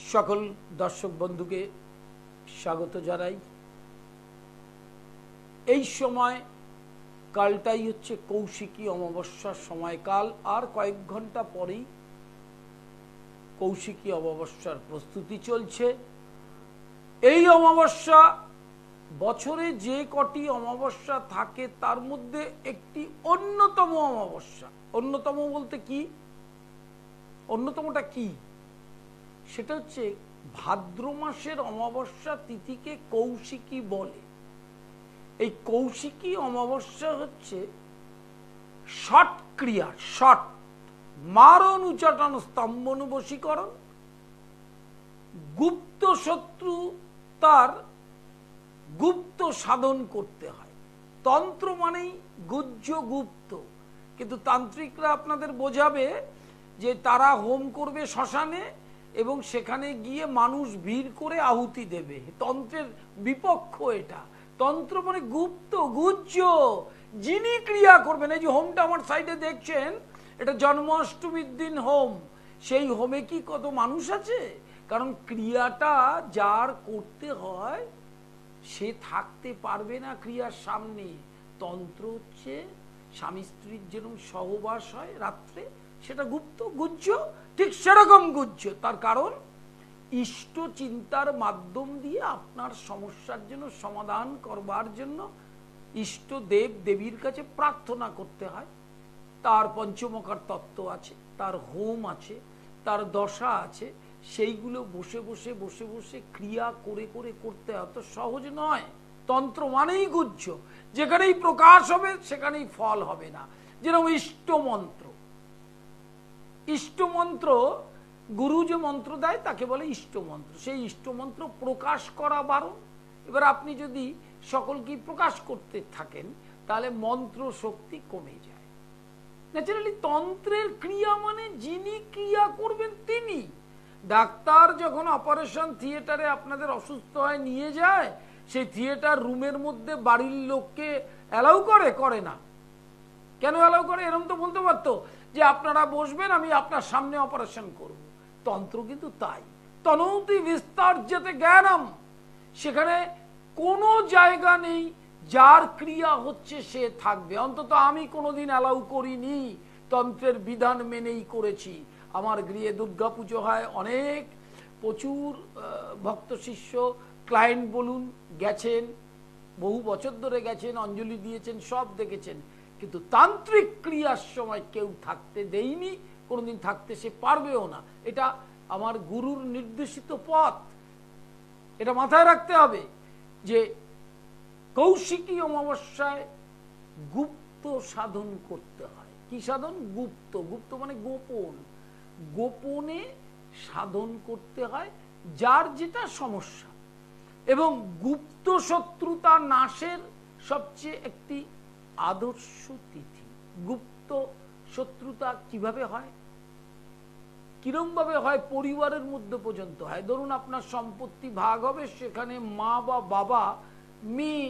সকল দর্শক বন্ধুকে স্বাগত জানাই। এই সময় কালটাই হচ্ছে কৌশিকী অমাবস্যার সময়কাল, আর কয়েক ঘন্টা পরেই কৌশিকী অমাবস্যার প্রস্তুতি চলছে। এই অমাবস্যা বছরে যে কটি অমাবস্যা থাকে তার মধ্যে একটি অন্যতম অমাবস্যা। অন্যতম বলতে কি, অন্যতমটা কি? সেটা হচ্ছে ভাদ্র মাসের অমাবস্যা তিথিকে কৌশিকী বলে। এই কৌশিকী অমাবস্যা হচ্ছে ষট ক্রিয়া, ষট মারণ উচাটন স্তম্ভন বশীকরণ, গুপ্ত শত্রু তার গুপ্ত সাধন করতে হয়। তন্ত্র মানেই গুহ্য গুপ্ত, কিন্তু তান্ত্রিকরা আপনাদের বোঝাবে যে তারা হোম করবে শ্মশানে এবং সেখানে গিয়ে মানুষ ভিড় করে আহুতি দেবে। তন্ত্রের বিপক্ষ এটা। তন্ত্র মানে গুপ্ত গুহ্য, যিনি ক্রিয়া করবেন। এই যে হোমটা আমার সাইডে দেখছেন, এটা জন্মাষ্টমীর দিন হোম। সেই হোমে কি কত মানুষ আছে? কারণ ক্রিয়াটা যার করতে হয় সে থাকতে পারবে না ক্রিয়ার সামনে। তন্ত্র হচ্ছে স্বামী স্ত্রীর যেরকম সহবাস হয় রাত্রে, সেটা গুপ্ত গুহ্য, ঠিক সেরকম গুহ্য। তার কারণ ইষ্ট চিন্তার মাধ্যম দিয়ে আপনার সমস্যার জন্য সমাধান করবার জন্য ইষ্ট দেব দেবীর কাছে প্রার্থনা করতে হয়। তার পঞ্চমকার তত্ত্ব আছে, তার হোম আছে, তার দশা আছে। সেইগুলো বসে বসে বসে বসে ক্রিয়া করে করে করতে অত সহজ নয়। তন্ত্র মানেই গুহ্য, যেখানেই প্রকাশ হবে সেখানেই ফল হবে না। যেরকম ইষ্ট মন্ত্র, ইষ্ট মন্ত্র গুরু যে মন্ত্র দেয় তাকে বলে ইষ্ট মন্ত্র। সেই ইষ্ট মন্ত্র প্রকাশ করা বারণ। এবার আপনি যদি সকলকে প্রকাশ করতে থাকেন তাহলে মন্ত্র শক্তি কমে যায়। ন্যাচারালি তন্ত্রের ক্রিয়া মানে যিনি ক্রিয়া করবেন তিনি। ডাক্তার যখন অপারেশন থিয়েটারে আপনাদের অসুস্থ হয় নিয়ে যায়, সেই থিয়েটার রুমের মধ্যে বাড়ির লোককে অ্যালাউ করে না। কেন অ্যালাউ করে? এরকম তো বলতে পারতো যে আপনারা বসবেন, আমি আপনার সামনে অপারেশন করব। তন্ত্র কিন্তু তাই। তনৌতি বিস্তার্যতে জ্ঞানম, সেখানে কোনো জায়গা নেই যার ক্রিয়া হচ্ছে সে থাকবে। অন্তত আমি কোনোদিন অ্যালাউ করিনি, তন্ত্রের বিধান মেনেই করেছি। আমার গৃহে দুর্গা পুজো হয়, অনেক প্রচুর ভক্ত শিষ্য ক্লায়েন্ট বলুন গেছেন, বহু বছর ধরে গেছেন, অঞ্জলি দিয়েছেন, সব দেখেছেন। কিন্তু তান্ত্রিক ক্রিয়ার সময় কেউ থাকতে দেয়নি, কোনোদিন থাকতে সে পারবেও না। এটা আমার গুরুর নির্দেশিত পথ, এটা মাথায় রাখতে হবে যে কৌশিকী অমাবস্যায় গুপ্ত সাধন করতে হয়। কি সাধন? গুপ্ত। গুপ্ত মানে গোপন, গোপনে সাধন করতে হয় যার যেটা সমস্যা। এবং গুপ্ত শত্রুতা নাশের সবচেয়ে একটি আদর্শ তিথি। গুপ্ত শত্রুতা কিভাবে হয়, কিরম ভাবে হয়? পরিবারের মধ্যে পর্যন্ত হয়। ধরুন আপনার সম্পত্তি ভাগ হবে, সেখানে মা বা বাবা মেয়ে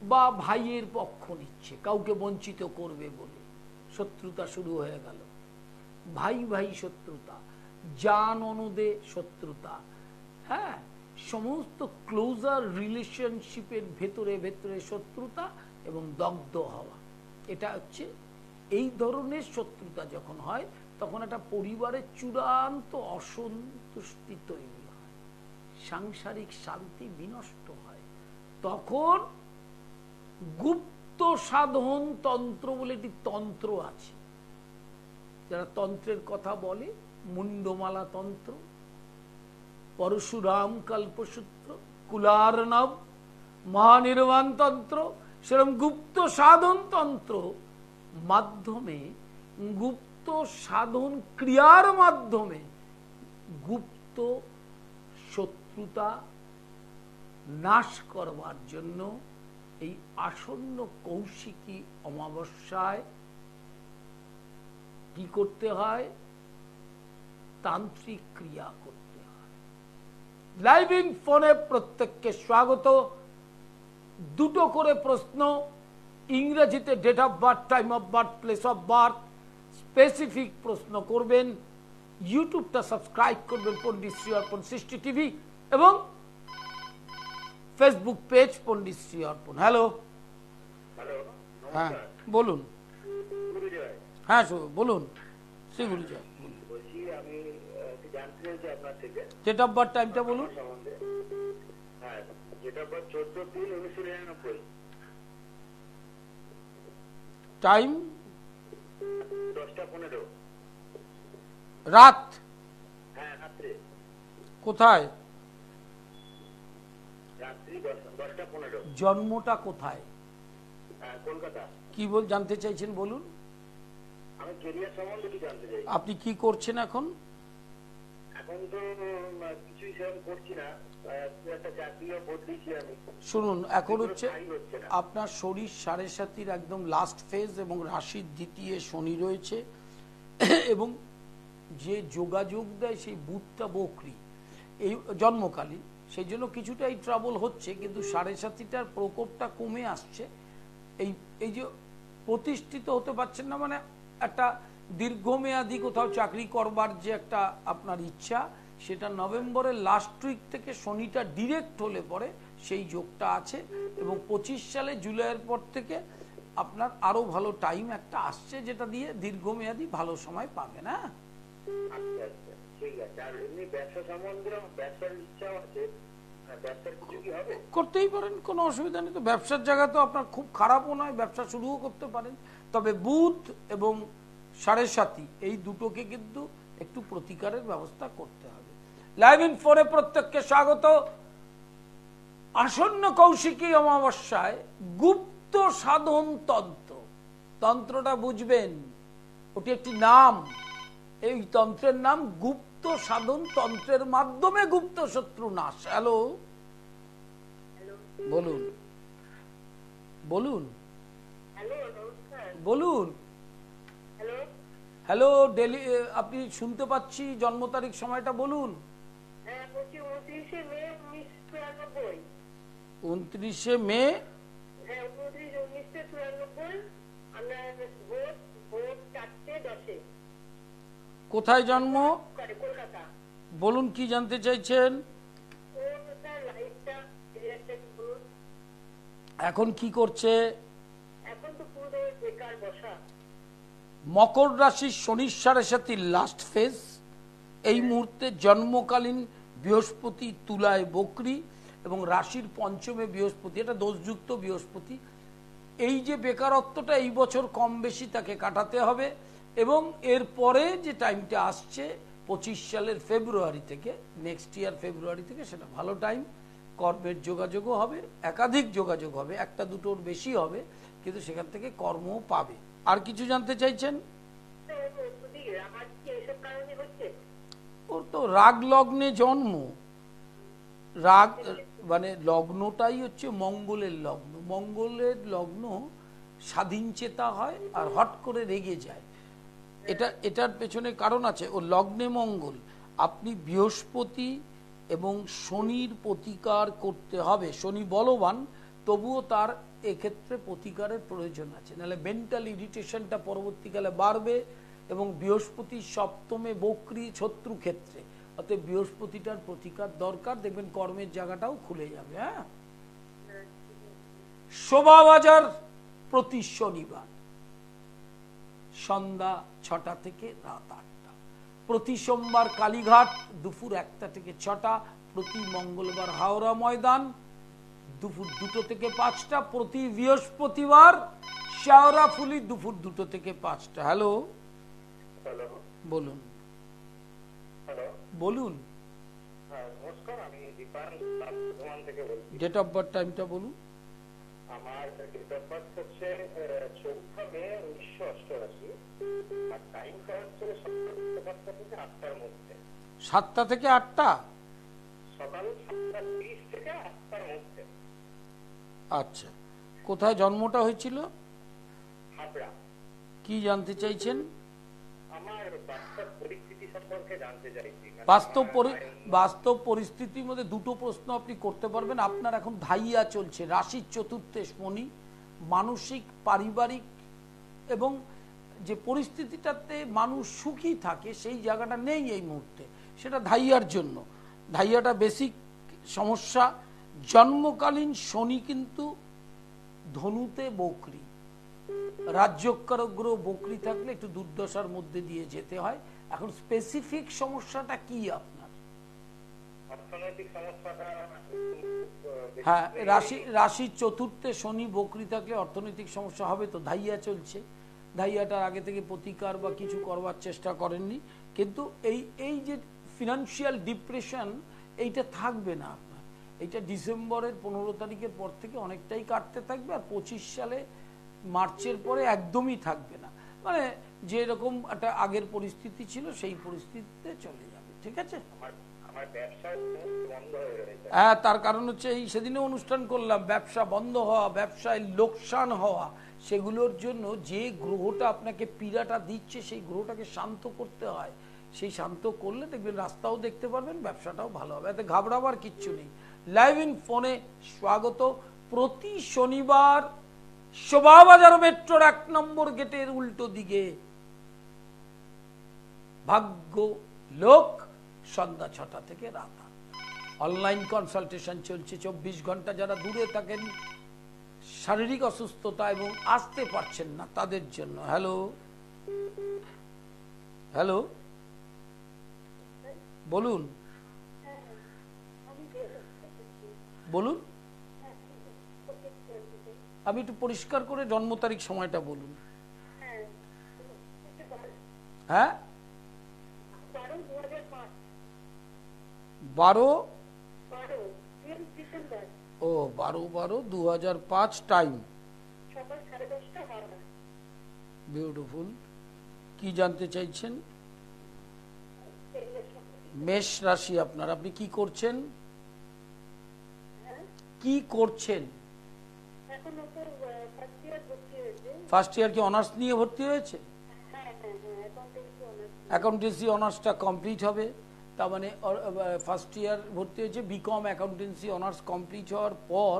বা ভাইয়ের পক্ষ নিচ্ছে, কাউকে বঞ্চিত করবে বলে শত্রুতা শুরু হয়ে গেল। ভাই ভাই শত্রুতা, জান অনুদে শত্রুতা, হ্যাঁ, সমস্ত ক্লোজার রিলেশনশিপের ভেতরে ভেতরে শত্রুতা এবং দগ্ধ হওয়া। এটা হচ্ছে এই ধরনের শত্রুতা যখন হয় তখন একটা পরিবারের চূড়ান্ত অসন্তুষ্টি তৈরি হয়, সাংসারিক শান্তি বিনষ্ট হয়। তখন গুপ্ত সাধন তন্ত্র বলে একটি তন্ত্র আছে। যারা তন্ত্রের কথা বলে, মুন্ডমালা তন্ত্র, পরশুরাম কল্পসূত্র, কুলার্ণব, মহানির্বাণ তন্ত্র, সেরকম গুপ্ত সাধন তন্ত্র মাধ্যমে, গুপ্ত সাধন ক্রিয়ার মাধ্যমে গুপ্ত শত্রুতা নাশ করবার জন্য এই আসন্ন কৌশিকী অমাবস্যায় কি করতে হয়? তান্ত্রিক ক্রিয়া করতে হয়। লাইভ ইন ফোনে প্রত্যেককে স্বাগত। দুটো করে প্রশ্ন, ইংরেজিতে date of birth, time of birth, place of birth, specific প্রশ্ন করবেন। ইউটিউবটা সাবস্ক্রাইব করবেন পণ্ডিত শ্রী অর্পণ সৃষ্টি টিভি এবং ফেসবুক পেজ পণ্ডিত শ্রী অর্পণ। হ্যালো, হ্যাঁ বলুন। হ্যাঁ বলুন শ্রী গুরুজয়। ডেট অফ বার্থ টাইমটা বলুন। টাইম 10:15 রাত। হ্যাঁ রাত্রে। কোথায়? রাত্রি 10:15। জন্মটা কোথায়? কলকাতা। কি জানতে চাইছেন বলুন। আমি ক্যারিয়ার সম্বন্ধে কি জানতে চাই। আপনি কি করছেন এখন? এখন তো কিছুই সেরকম করছি না, একটা চাকরিও বদলেছি আমি। শুনুন, এখন হচ্ছে আপনার শরীর সাড়ে সাতির একদম লাস্ট ফেজ এবং রাশির দ্বিতীয় শনি রয়েছে এবং যে যোগাযোগ দেয় সেই বুধটা বকরি এই জন্মকালীন, সেই জন্য কিছুটা এই ট্রাবল হচ্ছে, কিন্তু সাড়ে সাতিটার প্রকোপটা কমে আসছে। এই যে প্রতিষ্ঠিত হতে পারছেন না, মানে একটা দীর্ঘমেয়াদী কোথাও চাকরি করবার যে একটা আপনার ইচ্ছা, সেটা নভেম্বরের লাস্ট উইক থেকে শনিটা ডিরেক্ট হলে পরে সেই যোগটা আছে এবং 25 সালে জুলাইয়ের পর থেকে আপনার আরো ভালো টাইম একটা আসছে, যেটা দিয়ে দীর্ঘমেয়াদী ভালো সময় পাবেন। হ্যাঁ আচ্ছা আচ্ছা ঠিক আছে। আর এমনি ব্যবসা সম্বন্ধে ব্যবসার ইচ্ছা আছে, ব্যবসার কিছু কি হবে? করতেই পারেন, কোনো অসুবিধা নেই। তো ব্যবসার জায়গা তো আপনার খুব খারাপও নয়, ব্যবসা শুরুও করতে পারেন। তবে বুধ এবং সাড়ে সাতি এই দুটোকে কিন্তু একটু প্রতিকারের ব্যবস্থা করতে হবে। লাইভ ইন ফোরে প্রত্যেককে স্বাগত। আসন্ন কৌশিকী অমাবস্যায় গুপ্ত সাধন তন্ত্র, তন্ত্রটা বুঝবেন, ওটি একটি নাম। এই তন্ত্রের নাম গুপ্ত সাধন তন্ত্রের মাধ্যমে গুপ্ত শত্রু নাশ। হ্যালো বলুন বলুন বলুন। হ্যালো ডেলি, আপনি শুনতে পাচ্ছি, জন্ম তারিখ সময়টা বলুন। 29শে মে। কোথায় জন্ম বলুন, কি জানতে চাইছেন? এখন কি করছে? মকর রাশির শনির সাড়ে সাতির লাস্ট ফেজ। এই মুহূর্তে জন্মকালীন বৃহস্পতি তুলায় বকরি এবং রাশির পঞ্চমে বৃহস্পতি, এটা দোষযুক্ত বৃহস্পতি। এই যে বেকারত্বটা এই বছর কম বেশি তাকে কাটাতে হবে এবং এর পরে যে টাইমটা আসছে 25 সালের ফেব্রুয়ারি থেকে, নেক্সট ইয়ার ফেব্রুয়ারি থেকে, সেটা ভালো টাইম। কর্মের যোগাযোগও হবে, একাধিক যোগাযোগ হবে, একটা দুটোর বেশি হবে, কিন্তু সেখান থেকে কর্মও পাবে। আর কিছু জানতে চাইছেন? ওর তো রাগ লগ্নে জন্ম। রাগ মানে লগ্নটাই হচ্ছে মঙ্গলের লগ্ন। মঙ্গলের লগ্ন স্বাধীন চেতা হয় আর হট করে রেগে যায়। এটার পেছনে কারণ আছে। ও লগ্নে মঙ্গল, আপনি বৃহস্পতি এবং শনির প্রতিকার করতে হবে। শনি বলবান, তবুও তার এক্ষেত্রে প্রতিকারের প্রয়োজন আছে, নাহলে মেন্টাল ইরিটেশনটা পরবর্তীকালে বাড়বে এবং বৃহস্পতি সপ্তমে বক্রী শত্রু ক্ষেত্রে, অতএব বৃহস্পতিটার প্রতিকার দরকার। দেখবেন কর্মের জায়গাটাও খুলে যাবে। হ্যাঁ, শোভাবাজার প্রতি শনিবার সন্ধ্যা 6টা থেকে রাত 8টা, প্রতি সোমবার কালীঘাট দুপুর 1টা থেকে 6টা, প্রতি মঙ্গলবার হাওড়া ময়দান দুপুর 2টো থেকে 5টা, প্রতি বৃহস্পতিবার শেওড়াফুলি দুপুর 2টো থেকে 5টা। হ্যালো বলুন বলুন। ডেট অফ বার্থ টাইমটা বলুন। আমার ডেট অফ বার্থ হচ্ছে 4 মে 1988 আর টাইমটা হচ্ছে সকাল 7টা থেকে 8টার মধ্যে। 7টা থেকে 8টা? সকাল 7:30 থেকে 8টার মধ্যে। আচ্ছা, কোথায় জন্মটা হয়েছিল? হাবড়া। কি জানতে চাইছেন? আমার বাস্তব পরিস্থিতি সম্পর্কে জানতে চাইছি। বাস্তব পরিস্থিতির মধ্যে দুটো প্রশ্ন আপনি করতে পারবেন। আপনার এখন ধাইয়া চলছে, রাশির চতুর্থে শনি, মানসিক পারিবারিক এবং যে পরিস্থিতিটাতে মানুষ সুখী থাকে সেই জায়গাটা নেই এই মুহূর্তে, সেটা ধাইয়ার জন্য। ধাইয়াটা বেসিক সমস্যা। জন্মকালীন শনি কিন্তু ধনুতে বকরি, রাজ্যকারক গ্রহ বকরি থাকলে একটু দুর্দশার মধ্যে দিয়ে যেতে হয়। এখন স্পেসিফিক সমস্যাটা কি আপনার? অর্থনৈতিক সমস্যাটা হ্যাঁ, রাশির চতুর্থে শনি বকরি থাকলে অর্থনৈতিক সমস্যা হবে। তো ধাইয়া চলছে, ধাইয়াটার আগে থেকে প্রতিকার বা কিছু করবার চেষ্টা করেননি, কিন্তু এই যে ফিনান্সিয়াল ডিপ্রেশন এইটা থাকবে না আপনার। এইটা ডিসেম্বরের 15 তারিখের পর থেকে অনেকটাই কাটতে থাকবে, আর 25 সালে মার্চের পরে একদমই থাকবে না। মানে যেরকম একটা আগের পরিস্থিতি ছিল সেই পরিস্থিতিতে চলে যাবে। ঠিক আছে? আমার ব্যবসা বন্ধ হয়ে রয়েছে। হ্যাঁ, তার কারণ হচ্ছে এই সেদিনে অনুষ্ঠান করলাম, ব্যবসা বন্ধ হওয়া, ব্যবসায় লোকসান হওয়া, সেগুলোর জন্য যে গ্রহটা আপনাকে পীড়াটা দিচ্ছে সেই গ্রহটাকে শান্ত করতে হয়। সেই শান্ত করলে দেখবেন রাস্তাও দেখতে পারবেন, ব্যবসাটাও ভালো হবে, এতে ঘাবড়াবার কিচ্ছু নেই। লাইভ ইন ফোনে স্বাগত। প্রতি শনিবার শোভাবাজার মেট্রোর 1 নম্বর গেটের উল্টো দিকে ভাগ্য লোক, সন্ধ্যা 6টা থেকে রাত 8। অনলাইন কনসালটেশন চলছে 24 ঘন্টা। যারা দূরে থাকেন, শারীরিক অসুস্থতা এবং আসতে পারছেন না তাদের জন্য। হ্যালো হ্যালো, বলুন বলুন, আমি একটু পরিষ্কার করে জন্ম তারিখ সময়টা বলুন। হ্যাঁ, 12 ও 12/12/2005 টাইম বিউটিফুল। কি জানতে চাইছেন? মেষ রাশি আপনার। আপনি কি করছেন? কি করছেন? ফার্স্ট ইয়ার কি অনার্স নিয়ে ভর্তি হয়েছে? অ্যাকাউন্টেন্সি অনার্সটা কমপ্লিট হবে, তার মানে ফার্স্ট ইয়ার ভর্তি হয়েছে। বিকম অ্যাকাউন্টেন্সি অনার্স কমপ্লিট হওয়ার পর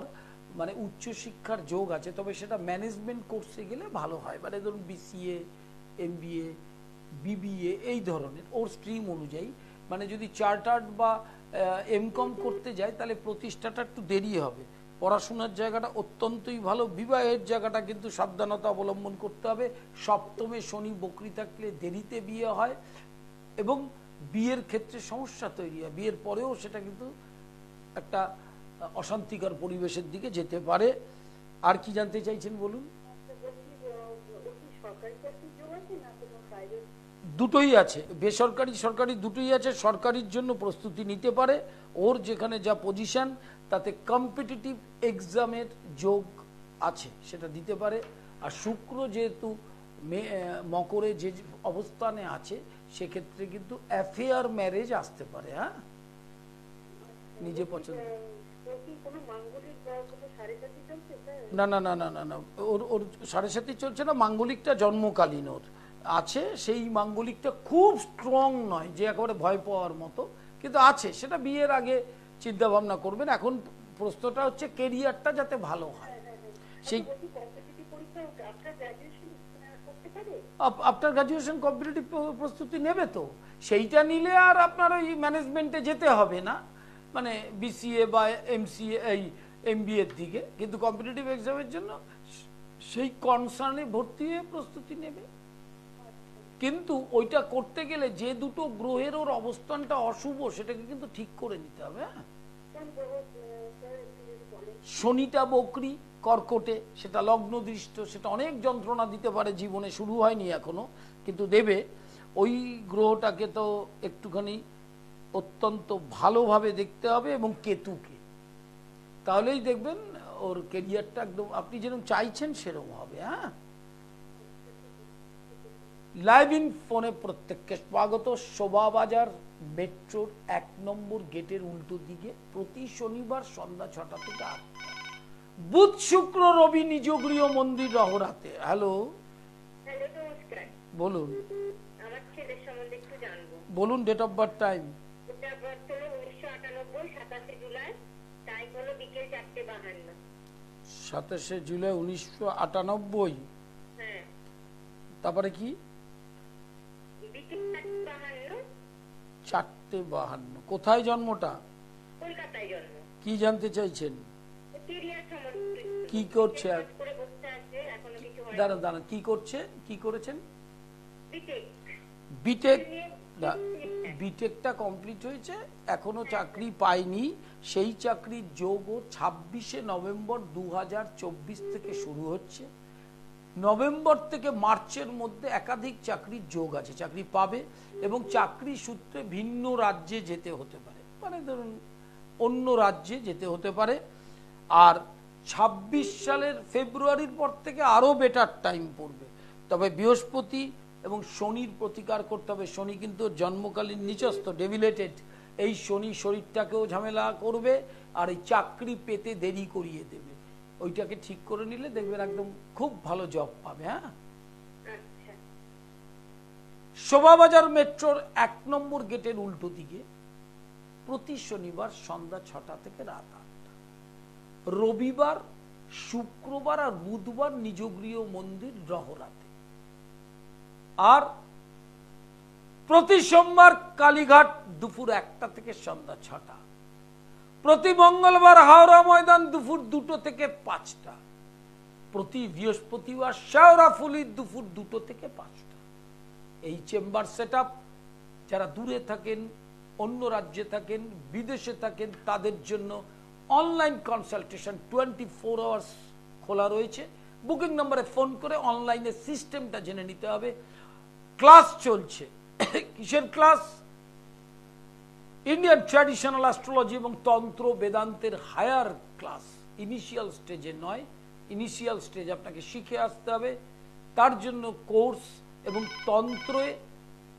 মানে উচ্চশিক্ষার যোগ আছে, তবে সেটা ম্যানেজমেন্ট কোর্সে গেলে ভালো হয়। মানে ধরুন BCA, MBA, BBA এই ধরনের ওর স্ট্রিম অনুযায়ী। মানে যদি চার্টার্ড বা MCOM করতে যায় তাহলে প্রতিষ্ঠাটা একটু দেরি হবে। পড়াশোনার জায়গাটা অত্যন্তই ভালো। বিবাহের জায়গাটা কিন্তু সাবধানতা অবলম্বন করতে হবে। সপ্তমে শনি বকরি থাকলে দেরিতে বিয়ে হয় এবং বিয়ের ক্ষেত্রে সমস্যা তৈরি হয়। বিয়ের পরেও সেটা কিন্তু একটা অশান্তিকর পরিবেশের দিকে যেতে পারে। আর কি জানতে চাইছেন বলুন? দুটোই আছে, বেসরকারি সরকারি দুটোই আছে। সরকারির জন্য প্রস্তুতি নিতে পারে, ওর যেখানে যা পজিশন তাতে কম্পিটিটিভ এক্সামের যোগ আছে, সেটা দিতে পারে। আর শুক্র যেহেতু মকরে যে অবস্থানে আছে, সেক্ষেত্রে কিন্তু অ্যাফেয়ার ম্যারেজ আসতে পারে। হ্যাঁ, নিজে পছন্দ। না না না না না না, ওর 7.5 চলছে না, মাঙ্গলিকটা জন্মকালীন ওর আছে। সেই মাঙ্গলিকটা খুব স্ট্রং নয় যে একেবারে ভয় পাওয়ার মতো, কিন্তু আছে। সেটা বিয়ের আগে চিন্তা ভাবনা করবেন। এখন প্রশ্নটা হচ্ছে কেরিয়ারটা যাতে ভালো হয়। সেই আপনার গ্রাজুয়েশন কম্পিটিটিভ প্রস্তুতি নেবে তো, সেইটা নিলে আর আপনার ওই ম্যানেজমেন্টে যেতে হবে না, মানে BCA বা MCA এই MBA এর দিকে। কিন্তু কম্পিটিটিভ এক্সামের জন্য সেই কনসার্নে ভর্তি হয়ে প্রস্তুতি নেবে। কিন্তু ওইটা করতে গেলে যে দুটো গ্রহের ওর অবস্থানটা অশুভ সেটাকে কিন্তু ঠিক করে নিতে হবে। হ্যাঁ, শনিটা বকরি কর্কটে, সেটা লগ্ন দৃষ্ট, সেটা অনেক যন্ত্রণা দিতে পারে জীবনে। শুরু হয়নি এখনো, কিন্তু দেবে। ওই গ্রহটাকে তো একটুখানি অত্যন্ত ভালোভাবে দেখতে হবে, এবং কেতুকে, তাহলেই দেখবেন ওর কেরিয়ারটা একদম আপনি যেরকম চাইছেন সেরকম হবে। হ্যাঁ, লাইভ ইন ফোনে প্রত্যেককে স্বাগত। শোভাবাজার মেট্রোর 1 নম্বর গেটের উল্টো দিকে প্রতি শনিবার সন্ধ্যা 6টা থেকে 8টা। বুধ শুক্র রবি নিজ গৃহ মন্দির রহরাতে। হ্যালো, বলুন বলুন, date of birth time. 27 July 1998। তারপরে কি? বিকেল 4:52, 4:52। কোথায় জন্মটা? কলকাতায় জন্ম। কি জানতে চাইছেন? কেরিয়ার সম্বন্ধে কি করছে? করে বসে আছে, এখনো কিছু হয়নি। দাঁড়ান দাঁড়ান, কি করছে, কি করেছেন? B Tech B Tech. বিটেকটা কমপ্লিট হয়েছে, এখনো চাকরি পায়নি। সেই চাকরির যোগও 26শে নভেম্বর 2024 থেকে শুরু হচ্ছে। নভেম্বর থেকে মার্চের মধ্যে একাধিক চাকরির যোগ আছে, চাকরি পাবে এবং চাকরি সূত্রে ভিন্ন রাজ্যে যেতে হতে পারে, মানে ধরুন অন্য রাজ্যে যেতে হতে পারে। আর 26 সালের ফেব্রুয়ারির পর থেকে আরো বেটার টাইম পড়বে। তবে বৃহস্পতি এবং শনির প্রতিকার করতে হবে। শনি কিন্তু জন্মকালীন নিচস্থ, ডেভিলেটেড। এই শনি শরীরটাকেও ঝামেলা করবে আর এই চাকরি পেতে দেরি করিয়ে দেবে। ওইটাকে ঠিক করে নিলে দেখবেন একদম খুব ভালো জব পাবে। হ্যাঁ, আচ্ছা। শোভাবাজার মেট্রোর 1 নম্বর গেটের উল্টো দিকে প্রতি শনিবার সন্ধ্যা 6টা থেকে রাত 8টা, রবিবার, শুক্রবার আর বুধবার নিজ গৃহ মন্দির রহরাতে, আর প্রতি সোমবার কালীঘাট দুপুর 1টা থেকে সন্ধ্যা 6টা, প্রতি মঙ্গলবার হাওড়া ময়দান দুপুর 2টো থেকে 5টা, প্রতি বৃহস্পতিবার শেওড়াফুলি দুপুর 2টো থেকে 5টা। এই চেম্বার সেটআপ যারা দূরে থাকেন, অন্য রাজ্যে থাকেন, বিদেশে থাকেন, তাদের জন্য অনলাইন কনসালটেশন 24 আওয়ার্স খোলা রয়েছে। বুকিং নম্বরে ফোন করে অনলাইনে সিস্টেমটা জেনে নিতে হবে। ক্লাস চলছে। কিসের ক্লাস? ইন্ডিয়ান ট্র্যাডিশনাল অ্যাস্ট্রোলজি এবং তন্ত্র বেদান্তের হায়ার ক্লাস। ইনিশিয়াল স্টেজে নয়, ইনিশিয়াল স্টেজ আপনাকে শিখে আসতে হবে। তার জন্য কোর্স এবং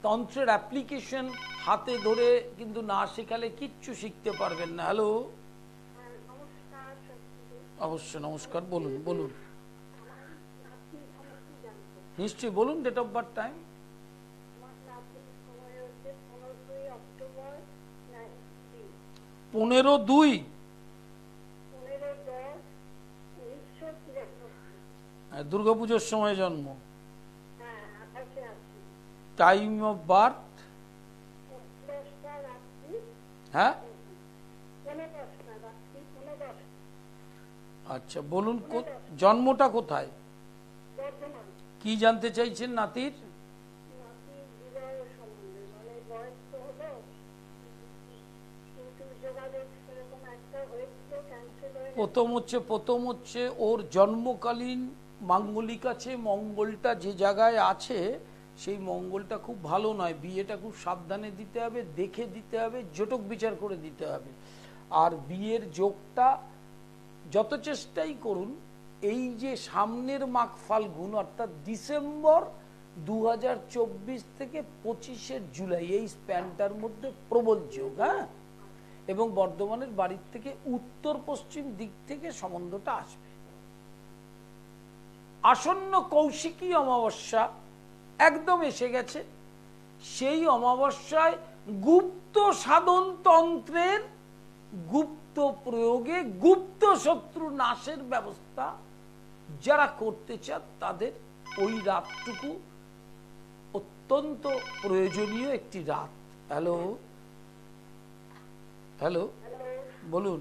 তন্ত্রের অ্যাপ্লিকেশন হাতে ধরে কিন্তু না শেখালে কিচ্ছু শিখতে পারবেন না। হ্যালো, অবশ্য নমস্কার, বলুন বলুন, নিশ্চয়ই বলুন। Date of birth, time? 15/2। দুর্গাপুজোর সময় জন্ম। Time of birth? হ্যাঁ, আচ্ছা বলুন জন্মটা কোথায়, কি জানতে চাইছেন নাতির? প্রথম হচ্ছে ওর জন্মকালীন মাঙ্গলিক আছে, মঙ্গলটা যে জায়গায় আছে সেই মঙ্গলটা খুব ভালো নয়। বিয়েটা খুব সাবধানে দিতে হবে, দেখে দিতে হবে, জটক বিচার করে দিতে হবে। আর বিয়ের যোগটা যত চেষ্টাই করুন, এই যে সামনের মাঘ ফাল্গুন অর্থাৎ ডিসেম্বর 2024 থেকে 25শে জুলাই, এই স্প্যানটার মধ্যে প্রবল যোগ। হ্যাঁ, এবং বর্ধমানের বাড়ির থেকে উত্তর পশ্চিম দিক থেকে সম্বন্ধটা আসবে। আসন্ন কৌশিকী অমাবস্যা একদম এসে গেছে। সেই অমাবস্যায় গুপ্ত সাধন তন্ত্রের গুপ্ত প্রয়োগে গুপ্ত শত্রু নাশের ব্যবস্থা যারা করতে চান তাদের ওই রাতটুকু অত্যন্ত প্রয়োজনীয় একটি রাত। হ্যালো হ্যালো, বলুন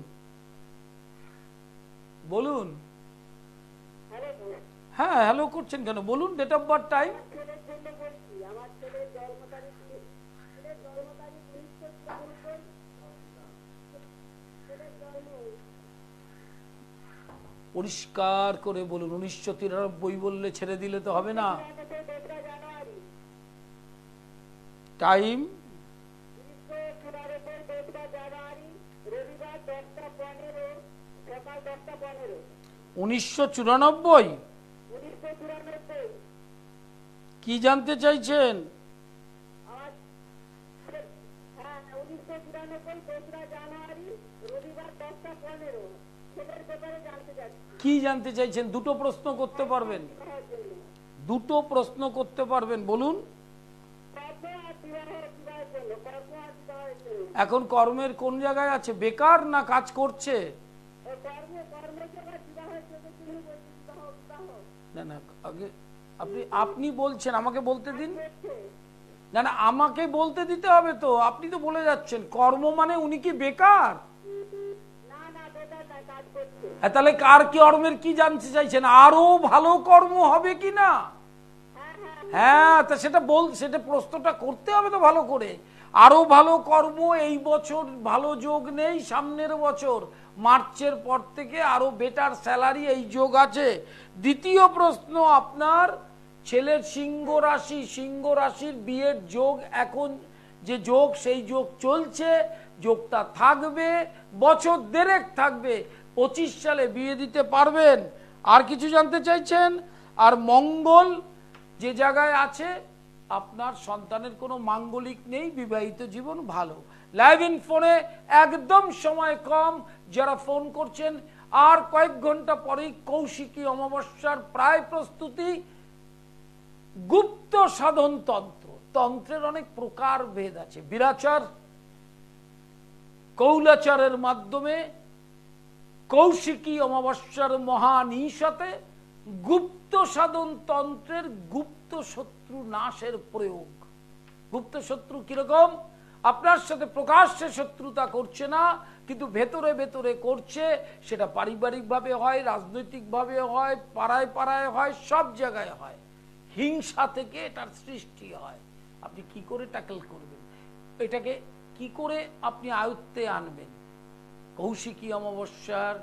বলুন। হ্যাঁ, হ্যালো করছেন কেন? বলুন ডেট অফ বার্থ, টাইম? পরিষ্কার করে বলুন। 1993 বললে ছেড়ে দিলে তো হবে না। টাইম? 1994। কি জানতে চাইছেন? কি জানতে চাইছেন? দুটো প্রশ্ন করতে পারবেন, দুটো প্রশ্ন করতে পারবেন, বলুন। এখন কর্মের কোন জায়গায় আছে? বেকার না কাজ করছে? না না, আগে আপনি বলছেন, আমাকে বলতে দিন। না না, আমাকে বলতে দিতে হবে তো, আপনি তো বলে যাচ্ছেন কর্ম মানে উনি কি বেকার? তাহলে কার কি কর্মের কি জানতে চাইছেন, আরো ভালো কর্ম হবে কি না? হ্যাঁ, তা সেটা প্রশ্নটা করতে হবে তো ভালো করে। আরো ভালো কর্ম, এই বছর ভালো যোগ নেই, সামনের বছর মার্চের পর থেকে আরো বেটার স্যালারি, এই যোগ আছে। দ্বিতীয় প্রশ্ন, আপনার ছেলের সিংহ রাশির বিয়ের যোগ, এখন যে যোগ সেই যোগ চলছে, যোগটা থাকবে, বছর দেড়েক থাকবে, 25 সালে বিয়ে দিতে পারবেন। আর কিছু জানতে চাইছেন? আর মঙ্গল যে জায়গায় আছে, আপনার সন্তানের কোনো মাঙ্গলিক নেই, বিবাহিত জীবন ভালো। লাইভ ইন ফোনে একদম সময় কম, যারা ফোন করছেন আর কয়েক ঘন্টা পরেই কৌশিকী অমাবস্যার প্রায় প্রস্তুতি। গুপ্ত সাধন তন্ত্র, তন্ত্রের অনেক প্রকার ভেদ আছে। বীরাচার, কৌলাচারের মাধ্যমে কৌশিকী অমাবস্যার মহানিশাতে গুপ্ত সাধন তন্ত্রের গুপ্ত শত্রু নাশের প্রয়োগ। গুপ্ত শত্রু কিরকম? আপনার সাথে প্রকাশ্যে শত্রুতা করছে না, কিন্তু ভেতরে ভেতরে করছে। সেটা পারিবারিক ভাবে হয়, রাজনৈতিক ভাবে হয়, পাড়ায় পাড়ায় হয়, সব জায়গায় হয়। হিংসা থেকে এটার সৃষ্টি হয়। আপনি কি করে ট্যাকল করবেন, এটাকে কি করে আপনি আয়ত্তে আনবেন? কৌশিকী অমাবস্যার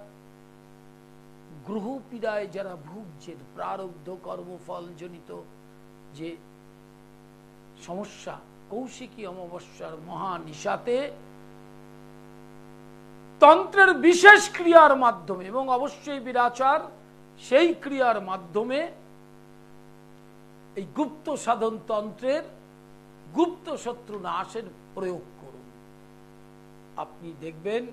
গ্রহ পীড়ায় যারা ভুগছেন, প্রারব্ধ কর্মফল জনিত যে সমস্যা, কৌশিকী অমাবস্যার মহানিশাতে তন্ত্রের বিশেষ ক্রিয়ার মাধ্যমে, এবং অবশ্যই বীরাচার, সেই ক্রিয়ার মাধ্যমে এই গুপ্ত সাধন তন্ত্রের গুপ্ত শত্রু নাশের প্রয়োগ করুন। আপনি দেখবেন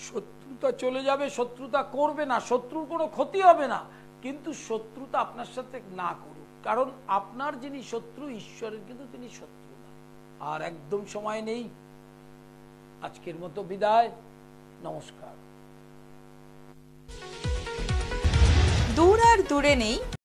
শত্রুতা চলে যাবে, শত্রুতা করবে না, শত্রুর কোনো ক্ষতি হবে না, কিন্তু শত্রুতা আপনার সাথে না করুক, কারণ আপনার যিনি শত্রু ঈশ্বরের কিন্তু তিনি শত্রু না। আর একদম সময় নেই, আজকের মতো বিদায়, নমস্কার। দূর আর দূরে নেই